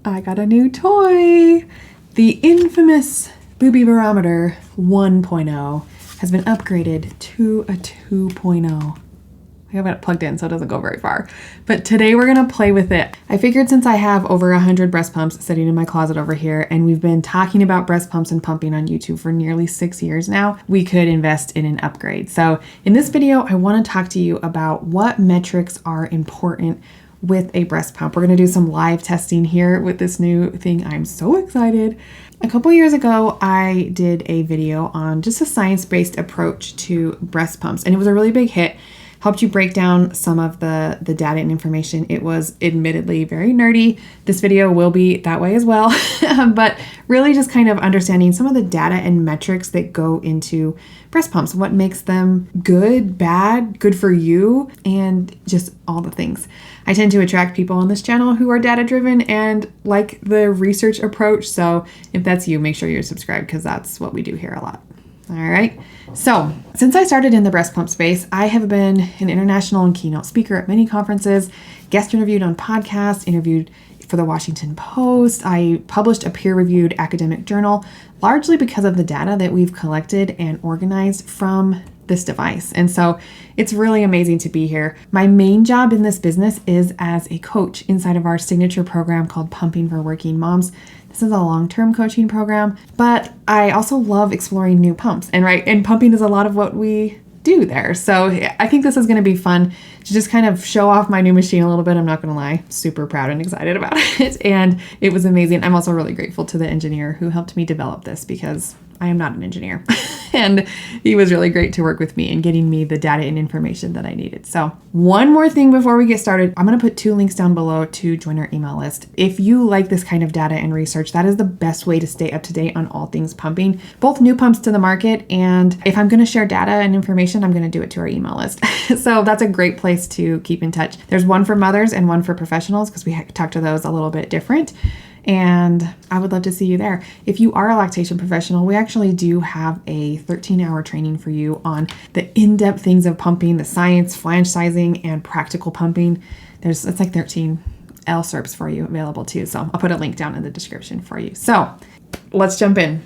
I got a new toy. The infamous Boobie Barometer 1.0 has been upgraded to a 2.0. I have it plugged in so it doesn't go very far. But today we're gonna play with it. I figured since I have over 100 breast pumps sitting in my closet over here, and we've been talking about breast pumps and pumping on YouTube for nearly 6 years now, we could invest in an upgrade. So in this video, I wanna talk to you about what metrics are important with a breast pump. We're gonna do some live testing here with this new thing. I'm so excited. A couple years ago, I did a video on just a science-based approach to breast pumps, and it was a really big hit. Helped you break down some of the data and information. It was admittedly very nerdy. This video will be that way as well, but really just kind of understanding some of the data and metrics that go into breast pumps, what makes them good, bad, good for you, and just all the things. I tend to attract people on this channel who are data driven and like the research approach. So if that's you, make sure you're subscribed because that's what we do here a lot. All right. So since I started in the breast pump space, I have been an international and keynote speaker at many conferences, guest interviewed on podcasts, interviewed for the Washington Post. I published a peer-reviewed academic journal, largely because of the data that we've collected and organized from this device. And so it's really amazing to be here. My main job in this business is as a coach inside of our signature program called Pumping for Working Moms. This is a long-term coaching program, but I also love exploring new pumps, and pumping is a lot of what we do there. So I think this is going to be fun to just kind of show off my new machine a little bit. I'm not going to lie, super proud and excited about it. And it was amazing. I'm also really grateful to the engineer who helped me develop this because I am not an engineer. And he was really great to work with me in getting me the data and information that I needed. So one more thing before we get started, I'm going to put 2 links down below to join our email list. If you like this kind of data and research, that is the best way to stay up to date on all things pumping, both new pumps to the market. And if I'm going to share data and information, I'm going to do it to our email list. So that's a great place to keep in touch. There's one for mothers and one for professionals because we talk to those a little bit different. And I would love to see you there. If you are a lactation professional, we actually do have a 13-hour training for you on the in-depth things of pumping, the science, flange sizing, and practical pumping. It's like 13 LSERPs for you available too. So I'll put a link down in the description for you. So let's jump in.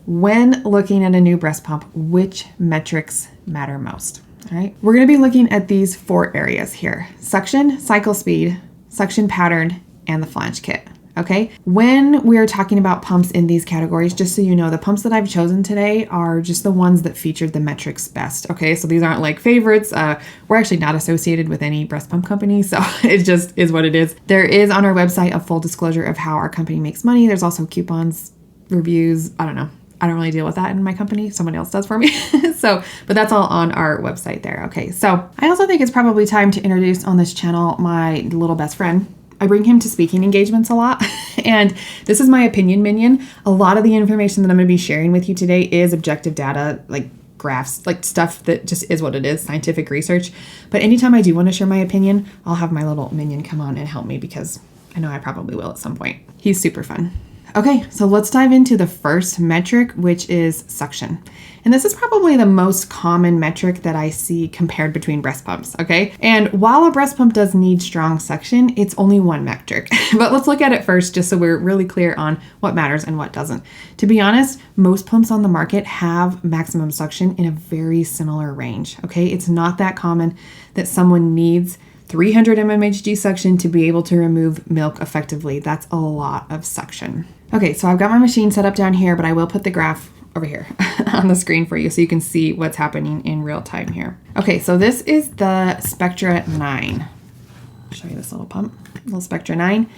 When looking at a new breast pump, which metrics matter most? All right, we're going to be looking at these 4 areas here: suction, cycle speed, suction pattern, and the flange kit. Okay, when we're talking about pumps in these categories, just so you know, the pumps that I've chosen today are just the ones that featured the metrics best. Okay, so these aren't like favorites. We're actually not associated with any breast pump company, so it just is what it is. There is on our website a full disclosure of how our company makes money. There's also coupons, reviews. I don't know. I don't really deal with that in my company. Someone else does for me. But that's all on our website there. Okay, so I also think it's probably time to introduce on this channel my little best friend. I bring him to speaking engagements a lot, and this is my opinion minion. A lot of the information that I'm going to be sharing with you today is objective data, like graphs, like stuff that just is what it is, scientific research. But anytime I do want to share my opinion, I'll have my little minion come on and help me because I know I probably will at some point. He's super fun. Okay, so let's dive into the first metric, which is suction. And this is probably the most common metric that I see compared between breast pumps, okay? And while a breast pump does need strong suction, it's only one metric. But let's look at it first just so we're really clear on what matters and what doesn't. To be honest, most pumps on the market have maximum suction in a very similar range, okay? It's not that common that someone needs 300 mmHg suction to be able to remove milk effectively. That's a lot of suction. Okay, so I've got my machine set up down here, but I will put the graph over here on the screen for you so you can see what's happening in real time here. Okay, so this is the Spectra 9. I'll show you this little pump, little Spectra 9.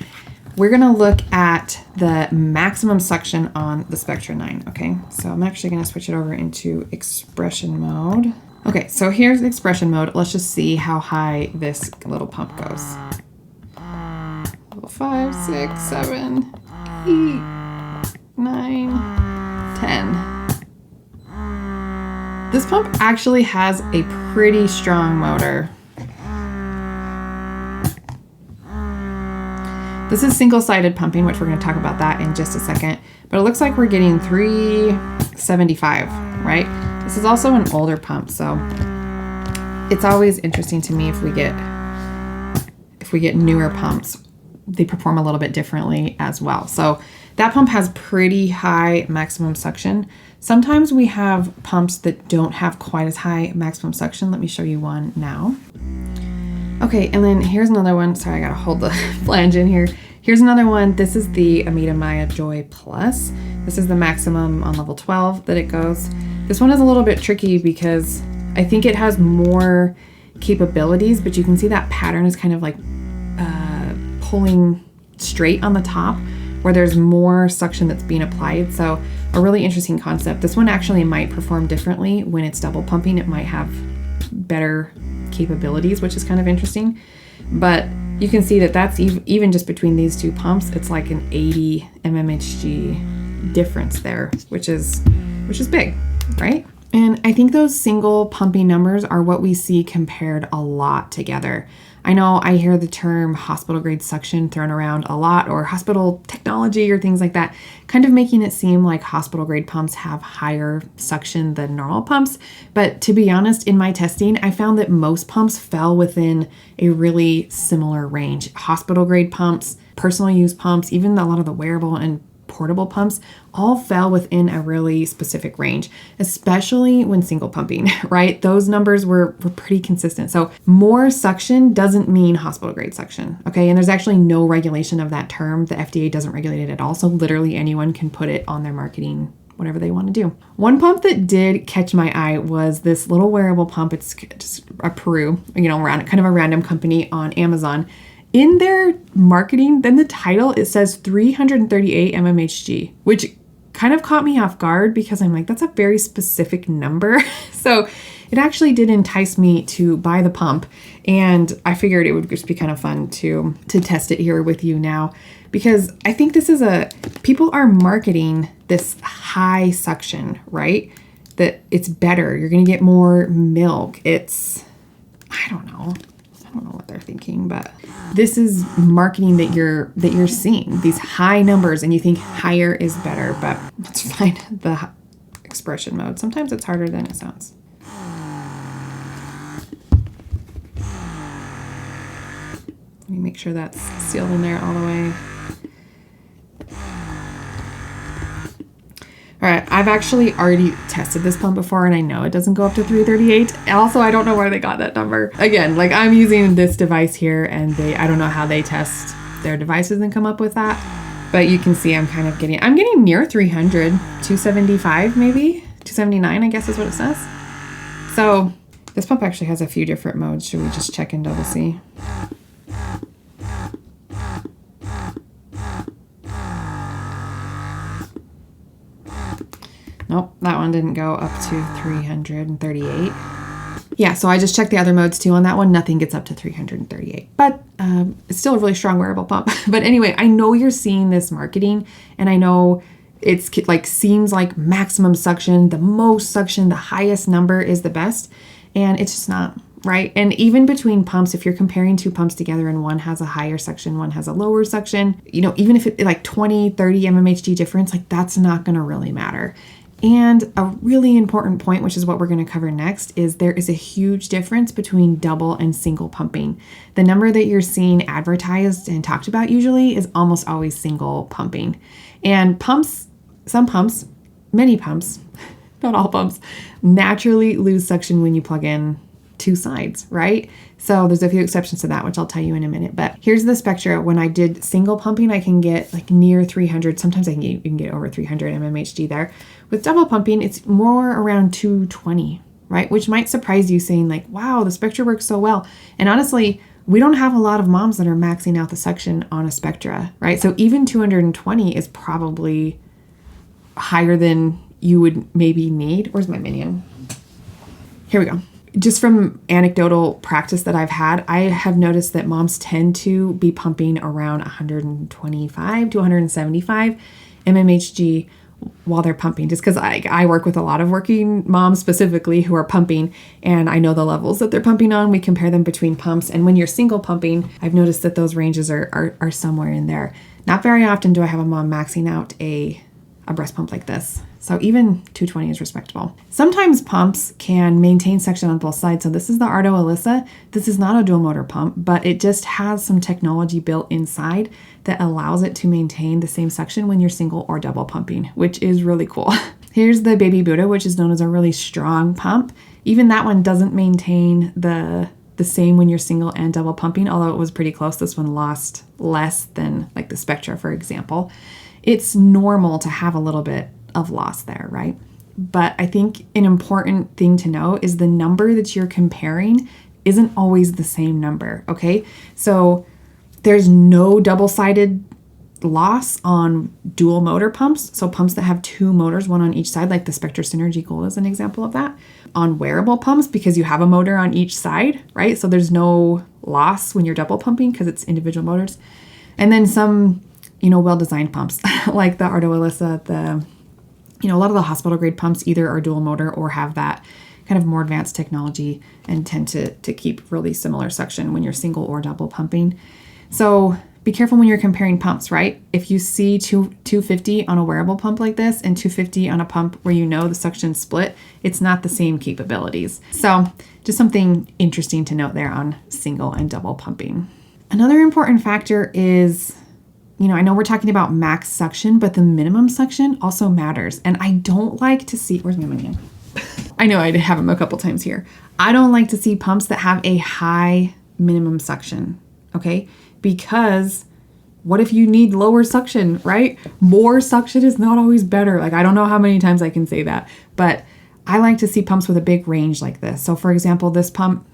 We're gonna look at the maximum suction on the Spectra 9, okay? So I'm actually gonna switch it over into expression mode. Okay, so here's expression mode. Let's just see how high this little pump goes. 5, 6, 7, 8, 9, 10. This pump actually has a pretty strong motor. This is single-sided pumping, which we're going to talk about that in just a second. But it looks like we're getting 375, right? This is also an older pump, so it's always interesting to me if we get newer pumps, they perform a little bit differently as well. So that pump has pretty high maximum suction. Sometimes we have pumps that don't have quite as high maximum suction. Let me show you one now. Okay, and then here's another one. Sorry, I gotta hold the flange in here. Here's another one. This is the Amita Maya Joy Plus. This is the maximum on level 12 that it goes. This one is a little bit tricky because I think it has more capabilities, but you can see that pattern is kind of like pulling straight on the top where there's more suction that's being applied. So a really interesting concept. This one actually might perform differently when it's double pumping. It might have better capabilities, which is kind of interesting. But you can see that that's even just between these two pumps, it's like an 80 mmHg difference there, which is big, right? And I think those single pumping numbers are what we see compared a lot together. I know I hear the term hospital grade suction thrown around a lot, or hospital technology or things like that, kind of making it seem like hospital grade pumps have higher suction than normal pumps. But to be honest, in my testing, I found that most pumps fell within a really similar range. Hospital grade pumps, personal use pumps, even a lot of the wearable and portable pumps all fell within a really specific range, especially when single pumping, right? Those numbers were pretty consistent. So more suction doesn't mean hospital grade suction, okay? And there's actually no regulation of that term. The FDA doesn't regulate it at all. So literally anyone can put it on their marketing, whatever they want to do. One pump that did catch my eye was this little wearable pump. It's just a Peru, around kind of a random company on Amazon. In their marketing, then the title, it says 338 mmHg, which kind of caught me off guard because I'm like, that's a very specific number. So it actually did entice me to buy the pump. And I figured it would just be kind of fun to test it here with you now, because I think this is people are marketing this high suction, right? That it's better. You're going to get more milk. I don't know what they're thinking, but this is marketing that you're seeing these high numbers and you think higher is better. But let's find the expression mode. Sometimes it's harder than it sounds. Let me make sure that's sealed in there all the way. All right, I've actually already tested this pump before and I know it doesn't go up to 338. Also, I don't know where they got that number. Again, like I'm using this device here and I don't know how they test their devices and come up with that. But you can see I'm getting near 300, 275 maybe, 279 I guess is what it says. So this pump actually has a few different modes. Should we just check and double see? Nope, that one didn't go up to 338. Yeah, so I just checked the other modes too on that one. Nothing gets up to 338, but it's still a really strong wearable pump. But anyway, I know you're seeing this marketing and I know it's like seems like maximum suction, the most suction, the highest number is the best. And it's just not, right? And even between pumps, if you're comparing two pumps together and one has a higher suction, one has a lower suction, even if it like 20, 30 mmHg difference, like that's not going to really matter. And a really important point, which is what we're going to cover next, is there is a huge difference between double and single pumping. The number that you're seeing advertised and talked about usually is almost always single pumping. And many pumps, not all pumps, naturally lose suction when you plug in two sides, right? So there's a few exceptions to that, which I'll tell you in a minute. But here's the spectra. When I did single pumping, I can get like near 300. Sometimes you can get over 300 mmHg there. With double pumping, it's more around 220, right? Which might surprise you saying like, wow, the Spectra works so well. And honestly, we don't have a lot of moms that are maxing out the suction on a Spectra, right? So even 220 is probably higher than you would maybe need. Where's my minion? Here we go. Just from anecdotal practice that I've had, I have noticed that moms tend to be pumping around 125 to 175 mmHg while they're pumping, just because I work with a lot of working moms specifically who are pumping, and I know the levels that they're pumping on. We compare them between pumps, and when you're single pumping, I've noticed that those ranges are somewhere in there. Not very often do I have a mom maxing out a a breast pump like this. So even 220 is respectable. Sometimes pumps can maintain suction on both sides. So this is the Ardo Alyssa. This is not a dual motor pump, but it just has some technology built inside that allows it to maintain the same suction when you're single or double pumping, which is really cool. Here's the Baby Buddha, which is known as a really strong pump. Even that one doesn't maintain the same when you're single and double pumping, although it was pretty close. This one lost less than like the Spectra, for example. It's normal to have a little bit of loss there, right? But I think an important thing to know is the number that you're comparing isn't always the same number, okay? So there's no double-sided loss on dual motor pumps. So pumps that have two motors, one on each side, like the Spectra Synergy Gold is an example of that. On wearable pumps, because you have a motor on each side, right? So there's no loss when you're double pumping because it's individual motors. And then some, well-designed pumps like the Ardo Alyssa, a lot of the hospital grade pumps either are dual motor or have that kind of more advanced technology and tend to keep really similar suction when you're single or double pumping. So be careful when you're comparing pumps, right? If you see 250 on a wearable pump like this and 250 on a pump where the suction split, it's not the same capabilities. So just something interesting to note there on single and double pumping. Another important factor is, I know we're talking about max suction, but the minimum suction also matters. And I don't like to see, where's my money? I know I have them a couple times here. I don't like to see pumps that have a high minimum suction, okay? Because what if you need lower suction, right? More suction is not always better. Like, I don't know how many times I can say that, but I like to see pumps with a big range like this. So for example, this pump,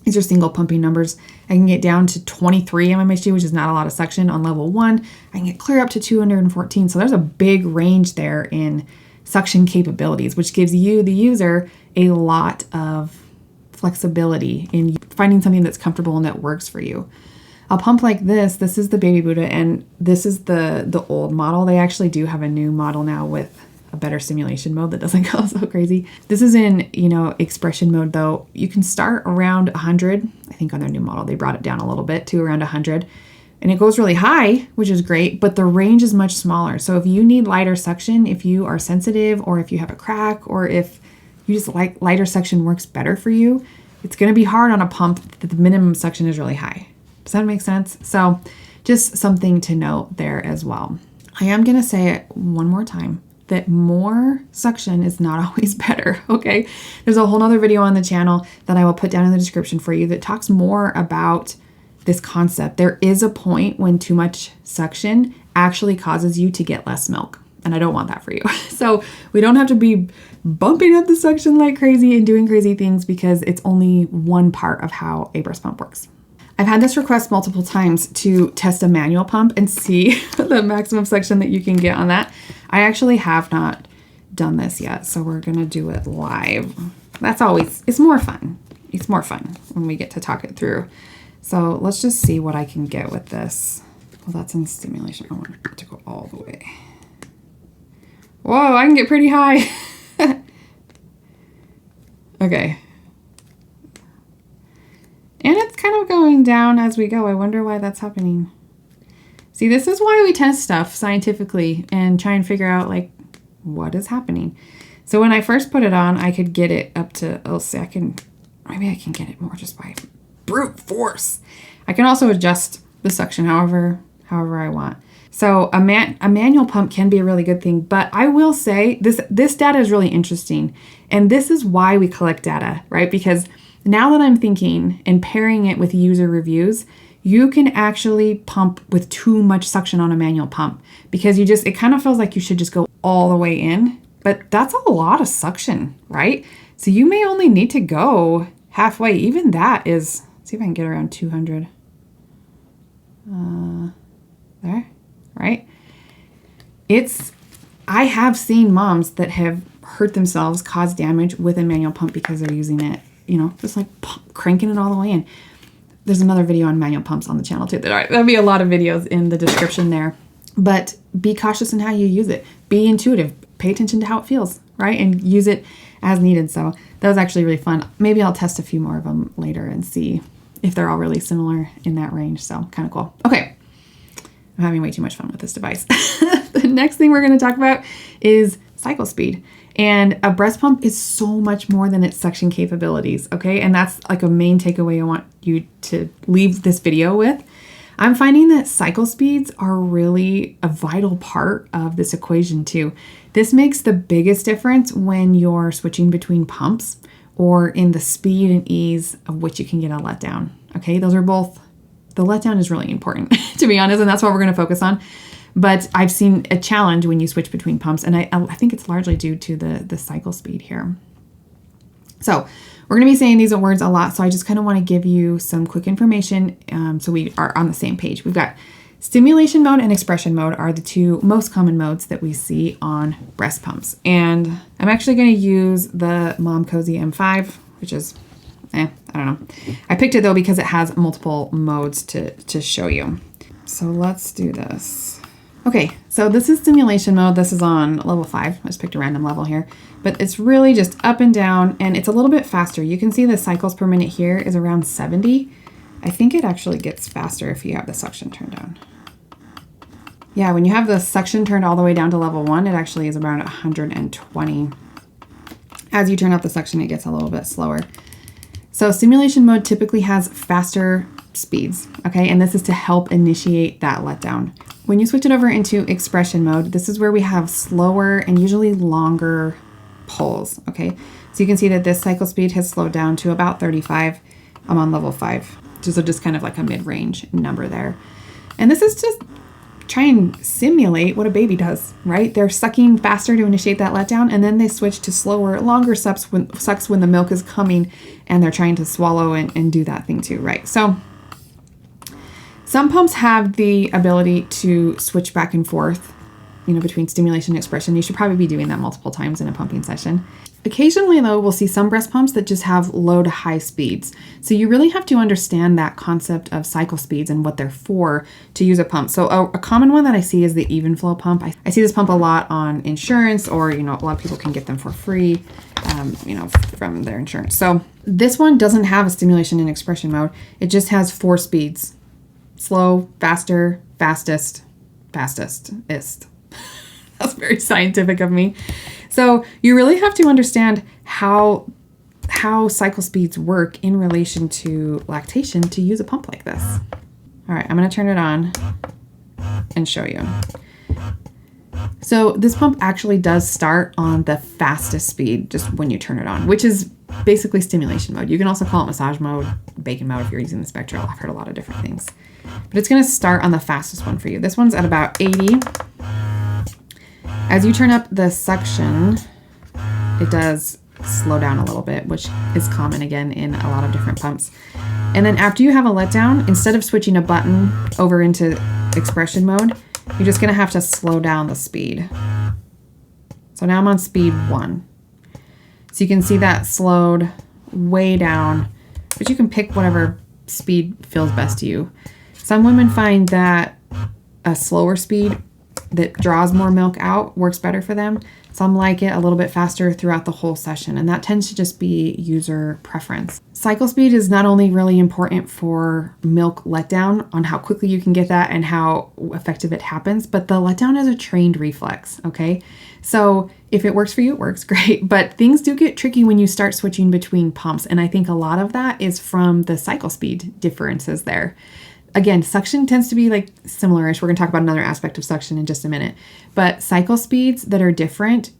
these are single pumping numbers. I can get down to 23 mmHg, which is not a lot of suction on level 1. I can get clear up to 214. So there's a big range there in suction capabilities, which gives you, the user, a lot of flexibility in finding something that's comfortable and that works for you. A pump like this is the Baby Buddha, and this is the old model. They actually do have a new model now with a better stimulation mode that doesn't go so crazy. This is in, expression mode though. You can start around 100. I think on their new model, they brought it down a little bit to around 100. And it goes really high, which is great, but the range is much smaller. So if you need lighter suction, if you are sensitive, or if you have a crack, or if you just like lighter suction works better for you, it's going to be hard on a pump that the minimum suction is really high. Does that make sense? So just something to note there as well. I am going to say it one more time that more suction is not always better, okay? There's a whole nother video on the channel that I will put down in the description for you that talks more about this concept. There is a point when too much suction actually causes you to get less milk, and I don't want that for you. So we don't have to be bumping up the suction like crazy and doing crazy things because it's only one part of how a breast pump works. I've had this request multiple times to test a manual pump and see the maximum suction that you can get on that. I actually have not done this yet, so we're going to do it live. It's more fun. It's more fun when we get to talk it through. So let's just see what I can get with this. Well, that's in stimulation. I want it to go all the way. Whoa, I can get pretty high. Okay. And it's kind of going down as we go. I wonder why that's happening. See, this is why we test stuff scientifically and try and figure out what is happening. So when I first put it on, I could get it up to, maybe I can get it more just by brute force. I can also adjust the suction however I want. So a manual pump can be a really good thing, but I will say this data is really interesting. And this is why we collect data, right? Because now that I'm thinking and pairing it with user reviews, you can actually pump with too much suction on a manual pump because it kind of feels like you should just go all the way in, but that's a lot of suction, right? So you may only need to go halfway. Even that is, let's see if I can get around 200. There, right? I have seen moms that have hurt themselves, caused damage with a manual pump because they're using it, just cranking it all the way in. There's another video on manual pumps on the channel too. There'll be a lot of videos in the description there. But be cautious in how you use it. Be intuitive. Pay attention to how it feels, right? And use it as needed. So that was actually really fun. Maybe I'll test a few more of them later and see if they're all really similar in that range. So kind of cool. Okay. I'm having way too much fun with this device. The next thing we're going to talk about is cycle speed. And a breast pump is so much more than its suction capabilities, okay? And that's like a main takeaway I want you to leave this video with. I'm finding that cycle speeds are really a vital part of this equation too. This makes the biggest difference when you're switching between pumps or in the speed and ease of which you can get a letdown, okay? Those are both, the letdown is really important, to be honest, and that's what we're going to focus on. But I've seen a challenge when you switch between pumps, and I think it's largely due to the cycle speed here. So we're going to be saying these words a lot, so I just kind of want to give you some quick information so we are on the same page. We've got stimulation mode and expression mode are the two most common modes that we see on breast pumps. And I'm actually going to use the Mom Cozy M5, which is, I don't know. I picked it though because it has multiple modes to show you. So let's do this. Okay, so this is stimulation mode. This is on level 5. I just picked a random level here, but it's really just up and down, and it's a little bit faster. You can see the cycles per minute here is around 70. I think it actually gets faster if you have the suction turned down. Yeah, when you have the suction turned all the way down to level 1, it actually is around 120. As you turn up the suction, it gets a little bit slower. So stimulation mode typically has faster speeds, okay? And this is to help initiate that letdown. When you switch it over into expression mode, this is where we have slower and usually longer pulls, okay? So you can see that this cycle speed has slowed down to about 35. I'm on level 5. So just kind of like a mid-range number there. And this is just try and simulate what a baby does, right? They're sucking faster to initiate that letdown, and then they switch to slower, longer sucks when the milk is coming and they're trying to swallow and do that thing too, right? So some pumps have the ability to switch back and forth, between stimulation and expression. You should probably be doing that multiple times in a pumping session. Occasionally, though, we'll see some breast pumps that just have low to high speeds. So you really have to understand that concept of cycle speeds and what they're for to use a pump. So a common one that I see is the Evenflow pump. I see this pump a lot on insurance, or, a lot of people can get them for free, from their insurance. So this one doesn't have a stimulation and expression mode. It just has 4 speeds. Slow, faster, fastest, fastest-ist. That's very scientific of me. So you really have to understand how cycle speeds work in relation to lactation to use a pump like this. All right, I'm going to turn it on and show you. So this pump actually does start on the fastest speed just when you turn it on, which is basically stimulation mode. You can also call it massage mode, bacon mode if you're using the spectral. I've heard a lot of different things. But it's going to start on the fastest one for you. This one's at about 80. As you turn up the suction, it does slow down a little bit, which is common again in a lot of different pumps. And then after you have a letdown, instead of switching a button over into expression mode, you're just going to have to slow down the speed. So now I'm on speed 1. So you can see that slowed way down, but you can pick whatever speed feels best to you. Some women find that a slower speed that draws more milk out works better for them. Some like it a little bit faster throughout the whole session, and that tends to just be user preference. Cycle speed is not only really important for milk letdown on how quickly you can get that and how effective it happens, but the letdown is a trained reflex, okay? So if it works for you, it works, great. But things do get tricky when you start switching between pumps, and I think a lot of that is from the cycle speed differences there. Again, suction tends to be like similar-ish. We're going to talk about another aspect of suction in just a minute. But cycle speeds that are different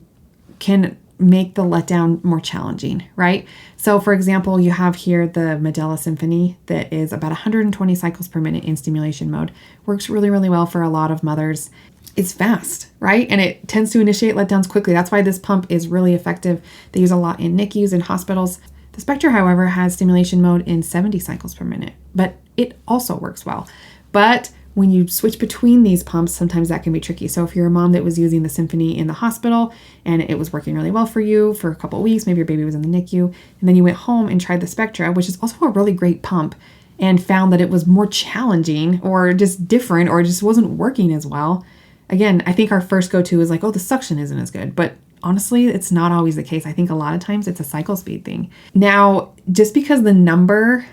can make the letdown more challenging, right? So for example, you have here the Medela Symphony that is about 120 cycles per minute in stimulation mode. Works really, really well for a lot of mothers. It's fast, right? And it tends to initiate letdowns quickly. That's why this pump is really effective. They use a lot in NICUs and hospitals. The Spectra, however, has stimulation mode in 70 cycles per minute, but it also works well. But when you switch between these pumps, sometimes that can be tricky. So if you're a mom that was using the Symphony in the hospital and it was working really well for you for a couple of weeks, maybe your baby was in the NICU, and then you went home and tried the Spectra, which is also a really great pump, and found that it was more challenging or just different or just wasn't working as well. Again, I think our first go-to is like, oh, the suction isn't as good, but honestly, it's not always the case. I think a lot of times it's a cycle speed thing. Now, just because the number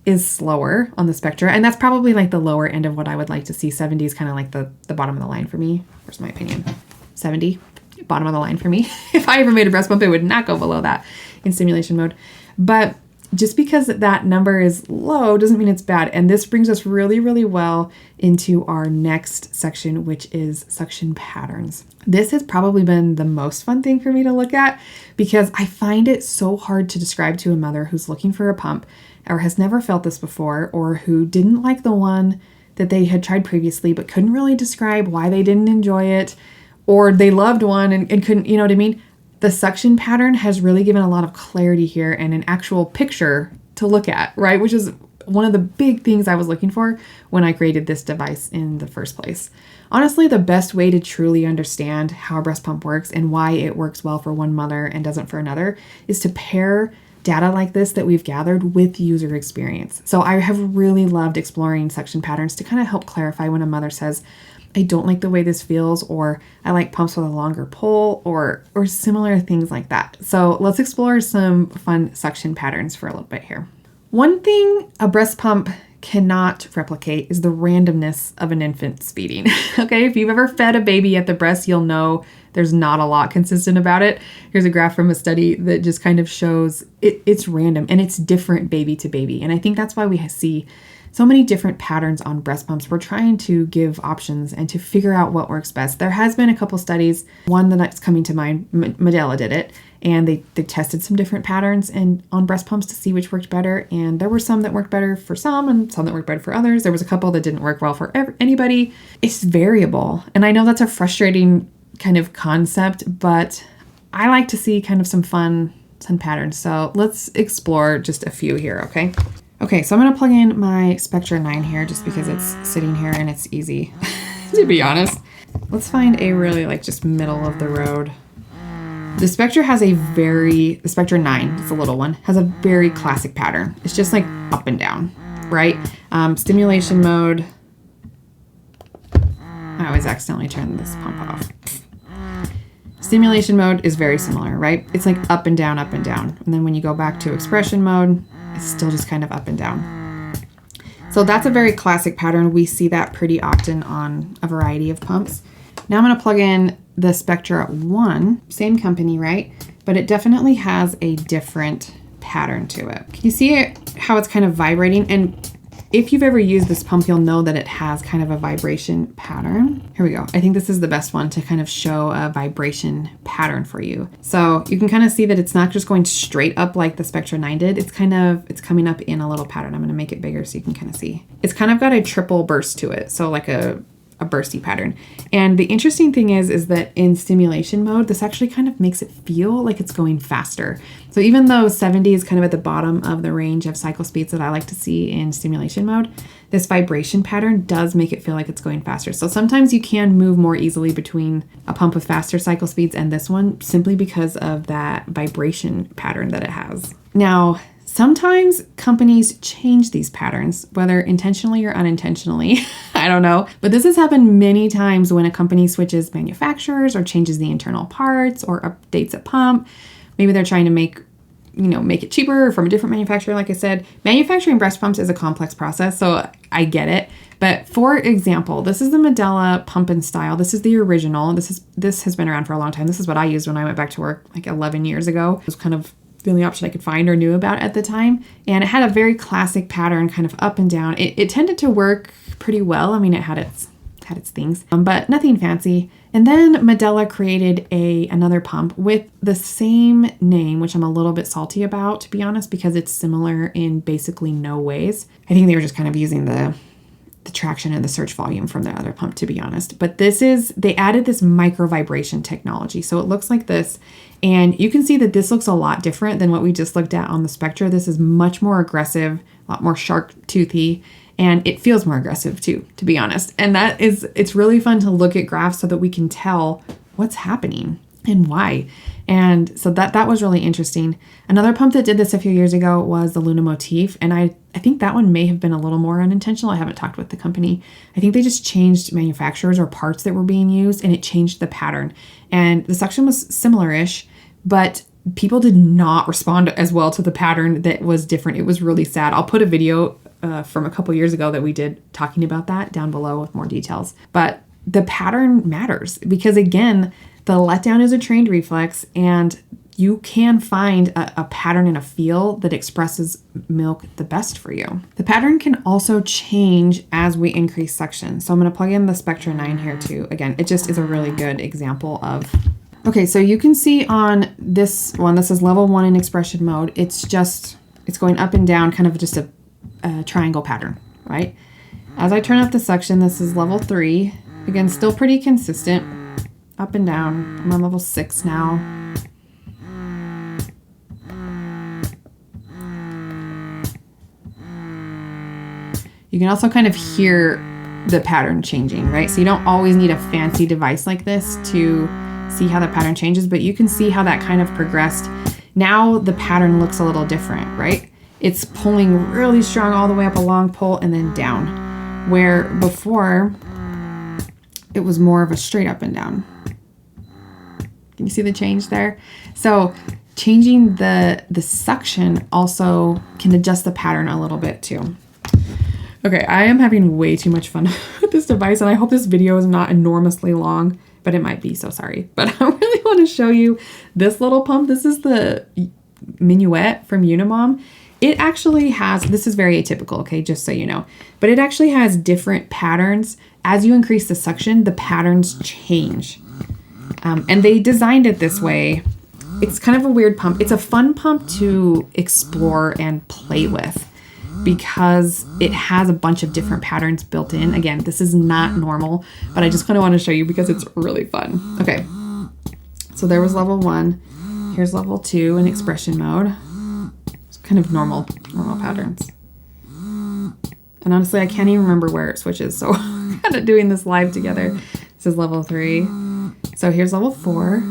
is slower on the spectra, and that's probably like the lower end of what I would like to see. 70 is kind of like the bottom of the line for me. Where's my opinion? 70, bottom of the line for me. If I ever made a breast pump, it would not go below that in stimulation mode. But just because that number is low doesn't mean it's bad. And this brings us really, really well into our next section, which is suction patterns. This has probably been the most fun thing for me to look at because I find it so hard to describe to a mother who's looking for a pump or has never felt this before, or who didn't like the one that they had tried previously but couldn't really describe why they didn't enjoy it, or they loved one and couldn't, you know what I mean? The suction pattern has really given a lot of clarity here and an actual picture to look at, right? Which is one of the big things I was looking for when I created this device in the first place. Honestly, the best way to truly understand how a breast pump works and why it works well for one mother and doesn't for another is to pair data like this that we've gathered with user experience. So I have really loved exploring suction patterns to kind of help clarify when a mother says, I don't like the way this feels, or I like pumps with a longer pull, or similar things like that. So let's explore some fun suction patterns for a little bit here. One thing a breast pump cannot replicate is the randomness of an infant's feeding. Okay, if you've ever fed a baby at the breast, you'll know there's not a lot consistent about it. Here's a graph from a study that just kind of shows it's random and it's different baby to baby. And I think that's why we see so many different patterns on breast pumps. We're trying to give options and to figure out what works best. There has been a couple studies, one that's coming to mind, Medela did it, and they tested some different patterns and on breast pumps to see which worked better. And there were some that worked better for some and some that worked better for others. There was a couple that didn't work well for anybody. It's variable. And I know that's a frustrating kind of concept, but I like to see kind of some fun patterns. So let's explore just a few here, okay? Okay, so I'm gonna plug in my Spectra 9 here just because it's sitting here and it's easy, to be honest. Let's find a really like just middle of the road. The Spectra the Spectra 9, it's a little one, has a very classic pattern. It's just like up and down, right? Stimulation mode. I always accidentally turn this pump off. Stimulation mode is very similar, right? It's like up and down, up and down. And then when you go back to expression mode, it's still just kind of up and down. So that's a very classic pattern. We see that pretty often on a variety of pumps. Now I'm going to plug in the Spectra 1, same company, right? But it definitely has a different pattern to it. Can you see it, how it's kind of vibrating? And if you've ever used this pump, you'll know that it has kind of a vibration pattern. Here we go. I think this is the best one to kind of show a vibration pattern for you. So you can kind of see that it's not just going straight up like the Spectra 9 did. It's coming up in a little pattern. I'm going to make it bigger so you can kind of see. It's kind of got a triple burst to it. So like a bursty pattern. And the interesting thing is that in stimulation mode, this actually kind of makes it feel like it's going faster. So even though 70 is kind of at the bottom of the range of cycle speeds that I like to see in stimulation mode, this vibration pattern does make it feel like it's going faster. So sometimes you can move more easily between a pump with faster cycle speeds and this one simply because of that vibration pattern that it has. Now, sometimes companies change these patterns, whether intentionally or unintentionally, I don't know. But this has happened many times when a company switches manufacturers or changes the internal parts or updates a pump. Maybe they're trying to make it cheaper from a different manufacturer. Like I said, manufacturing breast pumps is a complex process, so I get it. But for example, this is the Medela pump and style. This is the original. This has been around for a long time. This is what I used when I went back to work like 11 years ago. It was kind of the only option I could find or knew about at the time. And it had a very classic pattern, kind of up and down. It tended to work pretty well. I mean, it had its things, but nothing fancy. And then Medela created another pump with the same name, which I'm a little bit salty about, to be honest, because it's similar in basically no ways. I think they were just kind of using the traction and the search volume from their other pump, to be honest. But they added this micro vibration technology. So it looks like this. And you can see that this looks a lot different than what we just looked at on the Spectra. This is much more aggressive, a lot more sharp toothy, and it feels more aggressive too, to be honest. And it's really fun to look at graphs so that we can tell what's happening and why. And so that was really interesting. Another pump that did this a few years ago was the Luna Motif. And I think that one may have been a little more unintentional. I haven't talked with the company. I think they just changed manufacturers or parts that were being used and it changed the pattern. And the suction was similar-ish, but people did not respond as well to the pattern that was different. It was really sad. I'll put a video from a couple years ago that we did talking about that down below with more details. But the pattern matters because, again, the letdown is a trained reflex, and you can find a pattern and a feel that expresses milk the best for you. The pattern can also change as we increase suction. So I'm going to plug in the Spectra 9 here too. Again, it just is a really good example of... Okay, so you can see on this one, this is level 1 in expression mode. It's going up and down, kind of just a triangle pattern, right? As I turn up the suction, this is level 3. Again, still pretty consistent, up and down. I'm on level 6 now. You can also kind of hear the pattern changing, right? So you don't always need a fancy device like this to see how the pattern changes, but you can see how that kind of progressed. Now the pattern looks a little different, right? It's pulling really strong all the way up a long pull and then down, where before it was more of a straight up and down. Can you see the change there? So changing the suction also can adjust the pattern a little bit too. Okay, I am having way too much fun with this device, and I hope this video is not enormously long, but it might be, so sorry. But I really want to show you this little pump. This is the Minuet from Unimom. It actually has, this is very atypical, okay, just so you know, but it actually has different patterns. As you increase the suction, the patterns change. And they designed it this way. It's kind of a weird pump. It's a fun pump to explore and play with, because it has a bunch of different patterns built in. Again, this is not normal, but I just kind of want to show you because it's really fun. Okay, so there was level 1. Here's level 2 in expression mode. It's kind of normal patterns. And honestly, I can't even remember where it switches, so I'm kind of doing this live together. This is level 3. So here's level 4.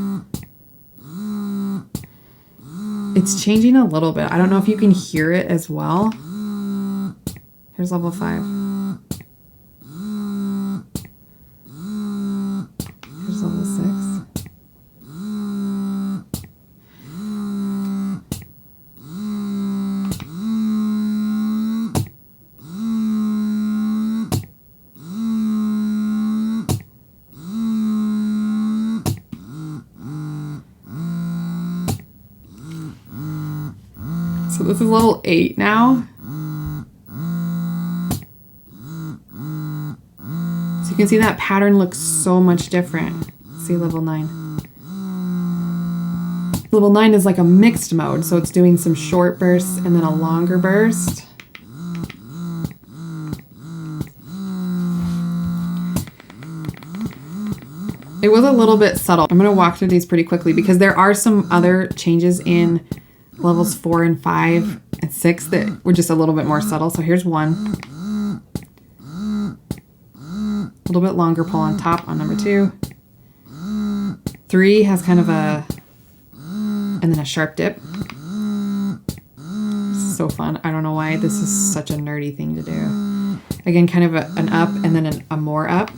It's changing a little bit. I don't know if you can hear it as well. Here's level 5. Here's level 6. So this is level 8 now. So you can see that pattern looks so much different. See level 9. Level 9 is like a mixed mode, so it's doing some short bursts and then a longer burst. It was a little bit subtle. I'm going to walk through these pretty quickly because there are some other changes in levels 4 and 5 and 6 that were just a little bit more subtle. So here's 1. A little bit longer pull on top on number 2. 3 has kind of a, and then a sharp dip. So fun. I don't know why this is such a nerdy thing to do. Again, kind of an up and then a more up.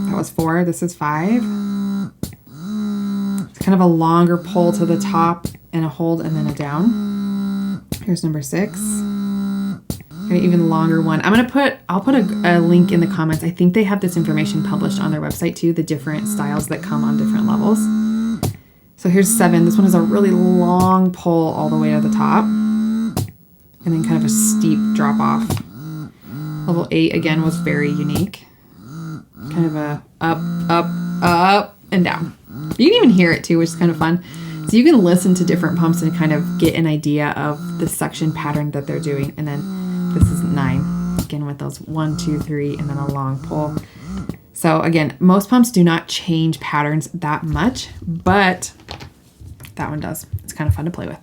That was 4. This is 5. It's kind of a longer pull to the top and a hold and then a down. Here's number 6. An even longer one. I'll put a link in the comments. I think they have this information published on their website too, the different styles that come on different levels. So here's 7. This one is a really long pull all the way to the top. And then kind of a steep drop off. Level 8 again was very unique. Kind of a up, and down. You can even hear it too, which is kind of fun. So you can listen to different pumps and kind of get an idea of the suction pattern that they're doing. And then this is 9, again with those 1, 2, 3, and then a long pull. So again, most pumps do not change patterns that much, but that one does. It's kind of fun to play with.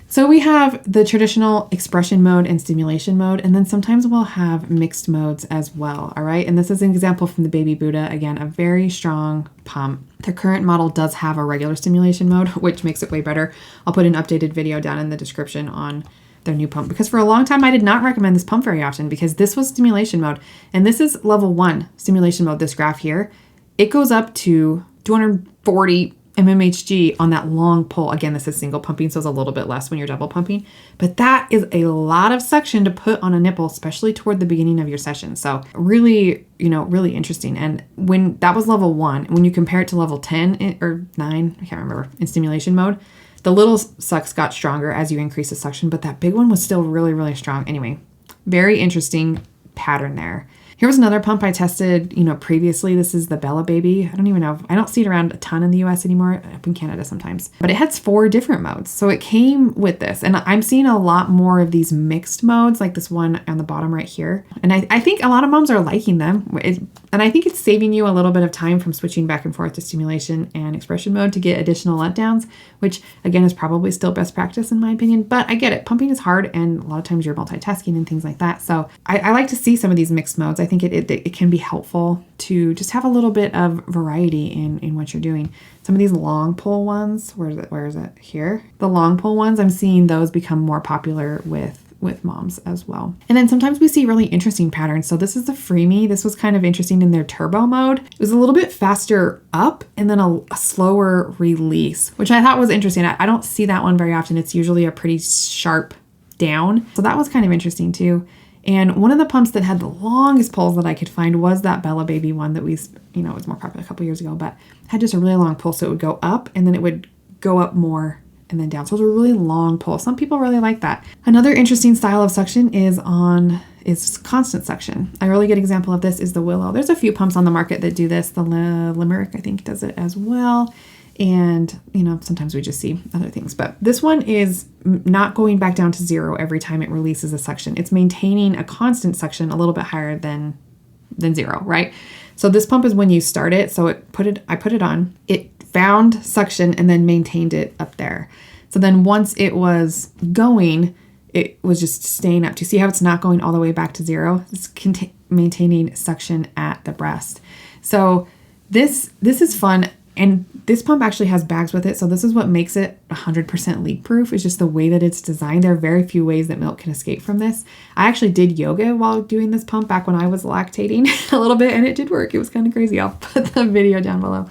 So we have the traditional expression mode and stimulation mode, and then sometimes we'll have mixed modes as well, all right? And this is an example from the Baby Buddha. Again, a very strong pump. Their current model does have a regular stimulation mode, which makes it way better. I'll put an updated video down in the description on their new pump, because for a long time I did not recommend this pump very often because this was stimulation mode, and this is level 1 stimulation mode, this graph here. It goes up to 240 mmHg on that long pull. Again, this is single pumping, so it's a little bit less when you're double pumping, but that is a lot of suction to put on a nipple, especially toward the beginning of your session. So really, really interesting. And when that was level 1, when you compare it to level 10 or 9, I can't remember, in stimulation mode, the little sucks got stronger as you increase the suction, but that big one was still really, really strong. Anyway, very interesting pattern there. Here was another pump I tested, previously. This is the Bella Baby. I don't even know. I don't see it around a ton in the US anymore, up in Canada sometimes. But it has 4 different modes. So it came with this. And I'm seeing a lot more of these mixed modes, like this one on the bottom right here. And I think a lot of moms are liking them. And I think it's saving you a little bit of time from switching back and forth to stimulation and expression mode to get additional letdowns, which again is probably still best practice in my opinion. But I get it. Pumping is hard, and a lot of times you're multitasking and things like that. So I like to see some of these mixed modes. I think it can be helpful to just have a little bit of variety in what you're doing. Some of these long pull ones, where is it? Here. The long pull ones, I'm seeing those become more popular with moms as well. And then sometimes we see really interesting patterns. So this is the Freemie. This was kind of interesting in their turbo mode. It was a little bit faster up and then a slower release, which I thought was interesting. I don't see that one very often. It's usually a pretty sharp down. So that was kind of interesting too. And one of the pumps that had the longest pulls that I could find was that Bella Baby one that was more popular a couple years ago, but had just a really long pull. So it would go up and then it would go up more and then down. So it's a really long pull. Some people really like that. Another interesting style of suction is constant suction. A really good example of this is the Willow. There's a few pumps on the market that do this. The Limerick, I think, does it as well. And, sometimes we just see other things. But this one is not going back down to 0 every time it releases a suction. It's maintaining a constant suction a little bit higher than 0, right? So this pump is when you start it. So I put it on. It found suction and then maintained it up there. So then once it was going, it was just staying up. Do you see how it's not going all the way back to 0? It's maintaining suction at the breast. So this is fun. And this pump actually has bags with it. So this is what makes it 100% leak proof. It's just the way that it's designed. There are very few ways that milk can escape from this. I actually did yoga while doing this pump back when I was lactating a little bit, and it did work. It was kind of crazy. I'll put the video down below.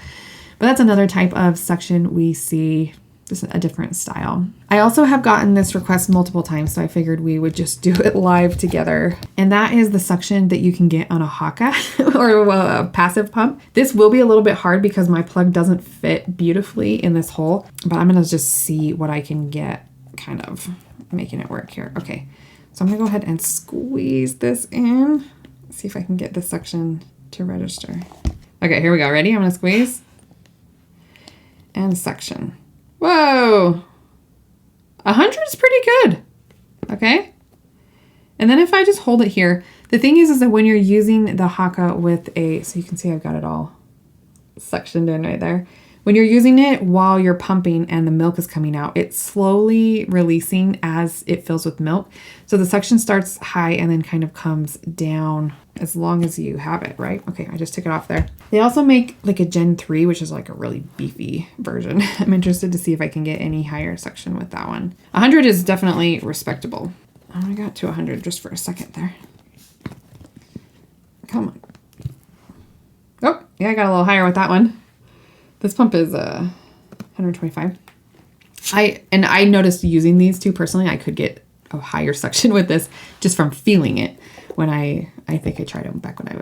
But that's another type of suction we see, just a different style. I also have gotten this request multiple times, so I figured we would just do it live together. And that is the suction that you can get on a Haakaa or a passive pump. This will be a little bit hard because my plug doesn't fit beautifully in this hole, but I'm gonna just see what I can get kind of making it work here. Okay, so I'm gonna go ahead and squeeze this in. See if I can get the suction to register. Okay, here we go. Ready? I'm gonna squeeze and suction. Whoa, 100 is pretty good. Okay. And then if I just hold it here, the thing is that when you're using the Haakaa with so you can see I've got it all suctioned in right there. When you're using it while you're pumping and the milk is coming out, it's slowly releasing as it fills with milk. So the suction starts high and then kind of comes down as long as you have it, right? Okay, I just took it off there. They also make like a Gen 3, which is like a really beefy version. I'm interested to see if I can get any higher suction with that one. 100 is definitely respectable. Oh, I got to 100 just for a second there. Come on. Oh, yeah, I got a little higher with that one. This pump is 125. I noticed using these two personally, I could get a higher suction with this just from feeling it when I think I tried them back when I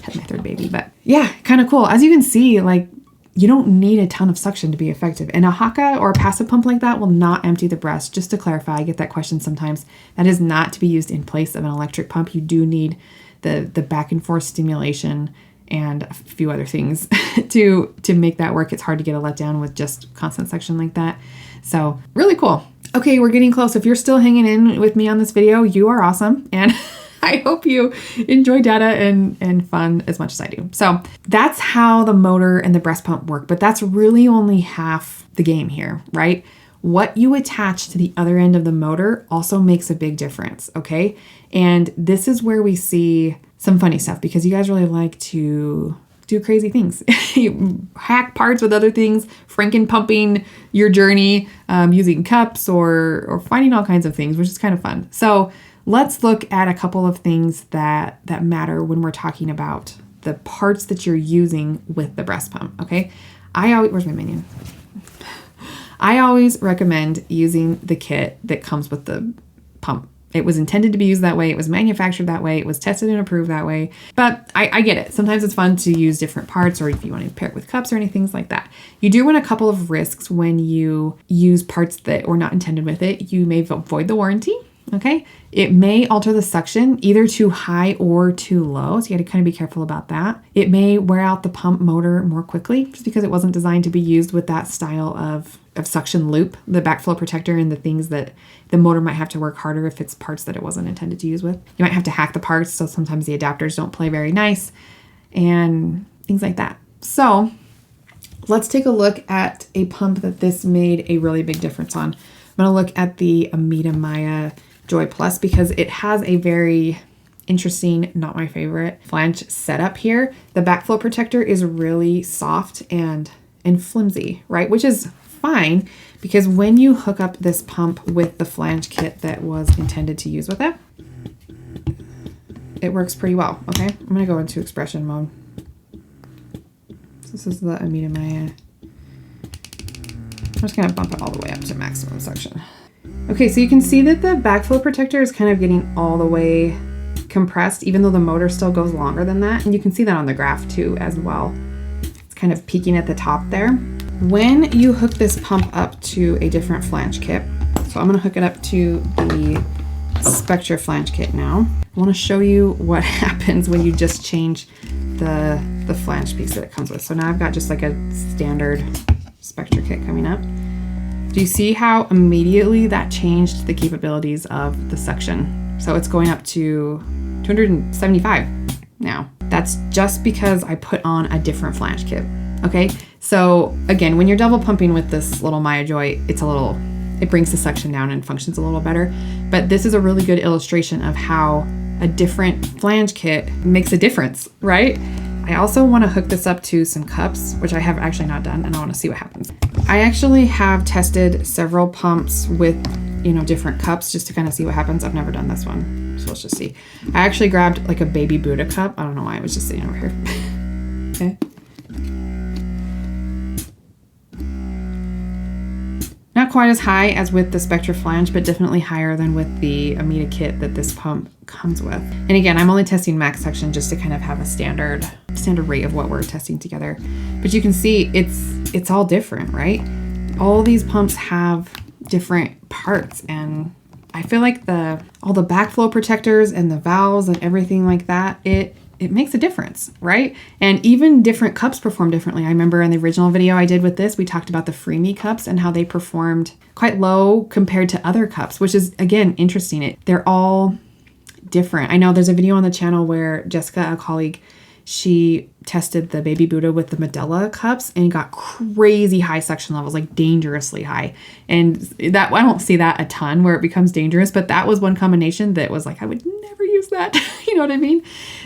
had my 3rd baby. But yeah, kind of cool. As you can see, like you don't need a ton of suction to be effective. And a Haakaa or a passive pump like that will not empty the breast. Just to clarify, I get that question sometimes. That is not to be used in place of an electric pump. You do need the back and forth stimulation and a few other things to make that work. It's hard to get a letdown with just constant suction like that. So really cool. Okay, we're getting close. If you're still hanging in with me on this video, you are awesome. And I hope you enjoy data and fun as much as I do. So that's how the motor and the breast pump work, but that's really only half the game here, right? What you attach to the other end of the motor also makes a big difference, okay? And this is where we see some funny stuff because you guys really like to do crazy things. You hack parts with other things, franken pumping your journey, using cups or finding all kinds of things, which is kind of fun. So let's look at a couple of things that matter when we're talking about the parts that you're using with the breast pump, okay? Where's my minion? I always recommend using the kit that comes with the pump. It was intended to be used that way. It was manufactured that way. It was tested and approved that way. But I get it. Sometimes it's fun to use different parts, or if you want to pair it with cups or anything like that. You do run a couple of risks when you use parts that were not intended with it. You may void the warranty. Okay. It may alter the suction either too high or too low. So you got to kind of be careful about that. It may wear out the pump motor more quickly just because it wasn't designed to be used with that style of suction loop, the backflow protector, and the things that the motor might have to work harder if it's parts that it wasn't intended to use with. You might have to hack the parts. So sometimes the adapters don't play very nice and things like that. So let's take a look at a pump that this made a really big difference on. I'm going to look at the Amita Maya Joy Plus because it has a very interesting, not my favorite, flange setup here. The backflow protector is really soft and flimsy, right? Which is fine because when you hook up this pump with the flange kit that was intended to use with it, it works pretty well, okay? I'm going to go into expression mode. So this is the Amita Maya. I'm just going to bump it all the way up to maximum suction. Okay, so you can see that the backflow protector is kind of getting all the way compressed, even though the motor still goes longer than that. And you can see that on the graph too as well. It's kind of peaking at the top there. When you hook this pump up to a different flange kit, so I'm gonna hook it up to the Spectra flange kit now. I wanna show you what happens when you just change the flange piece that it comes with. So now I've got just like a standard Spectra kit coming up. Do you see how immediately that changed the capabilities of the suction? So it's going up to 275 now. That's just because I put on a different flange kit, okay? So again, when you're double pumping with this little Maya Joy, it brings the suction down and functions a little better. But this is a really good illustration of how a different flange kit makes a difference, right? I also want to hook this up to some cups, which I have actually not done, and I want to see what happens. I actually have tested several pumps with, different cups just to kind of see what happens. I've never done this one, so let's just see. I actually grabbed like a baby Buddha cup. I don't know why, it was just sitting over here. Okay. Not quite as high as with the Spectra flange, but definitely higher than with the Amita kit that this pump comes with. And again, I'm only testing max suction just to kind of have a standard rate of what we're testing together. But you can see it's all different, right? All these pumps have different parts, and I feel like all the backflow protectors and the valves and everything like that, it makes a difference, right? And even different cups perform differently. I remember in the original video I did with this, we talked about the Freemie cups and how they performed quite low compared to other cups, which is, again, interesting. They're all different. I know there's a video on the channel where Jessica, a colleague, she tested the Baby Buddha with the Medela cups and got crazy high suction levels, like dangerously high. And that I don't see that a ton where it becomes dangerous, but that was one combination that was like, I would never use that. You know what I mean?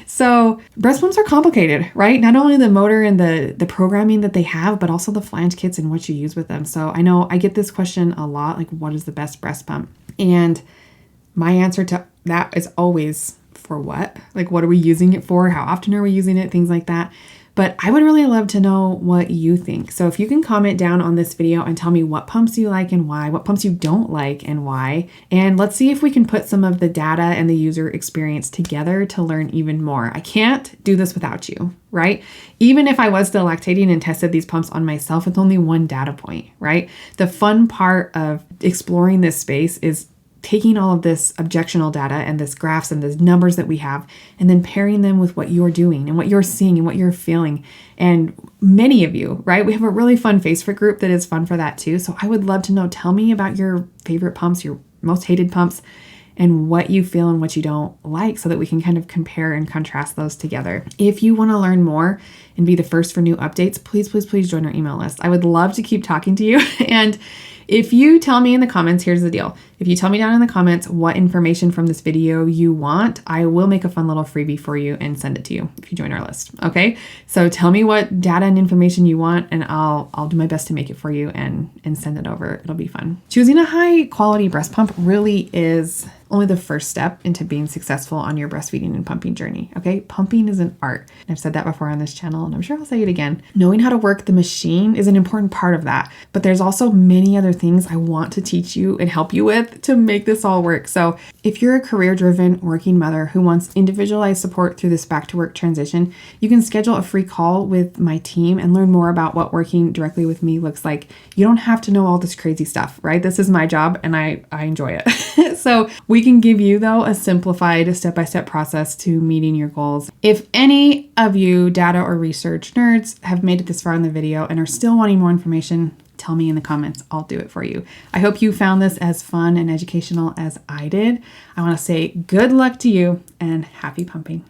So breast pumps are complicated, right? Not only the motor and the programming that they have, but also the flange kits and what you use with them. So I know I get this question a lot, like what is the best breast pump? And my answer to that is always, for what? Like, what are we using it for? How often are we using it? Things like that. But I would really love to know what you think. So if you can comment down on this video and tell me what pumps you like and why, what pumps you don't like and why. And let's see if we can put some of the data and the user experience together to learn even more. I can't do this without you, right? Even if I was still lactating and tested these pumps on myself, it's only one data point, right? The fun part of exploring this space is taking all of this objectional data and this graphs and the numbers that we have, and then pairing them with what you're doing and what you're seeing and what you're feeling. And many of you, right? We have a really fun Facebook group that is fun for that too. So I would love to know, tell me about your favorite pumps, your most hated pumps, and what you feel and what you don't like so that we can kind of compare and contrast those together. If you want to learn more and be the first for new updates, please, please, please join our email list. I would love to keep talking to you. And if you tell me in the comments, here's the deal. If you tell me down in the comments what information from this video you want, I will make a fun little freebie for you and send it to you if you join our list. Okay. So tell me what data and information you want, and I'll do my best to make it for you and send it over. It'll be fun. Choosing a high quality breast pump really is only the first step into being successful on your breastfeeding and pumping journey. Okay. Pumping is an art. I've said that before on this channel, and I'm sure I'll say it again. Knowing how to work the machine is an important part of that, but there's also many other things I want to teach you and help you with to make this all work. So if you're a career-driven working mother who wants individualized support through this back to work transition, you can schedule a free call with my team and learn more about what working directly with me looks like. You don't have to know all this crazy stuff, right? This is my job and I enjoy it. So we can give you, though, a simplified step-by-step process to meeting your goals. If any of you data or research nerds have made it this far in the video and are still wanting more information, tell me in the comments. I'll do it for you. I hope you found this as fun and educational as I did. I want to say good luck to you and happy pumping.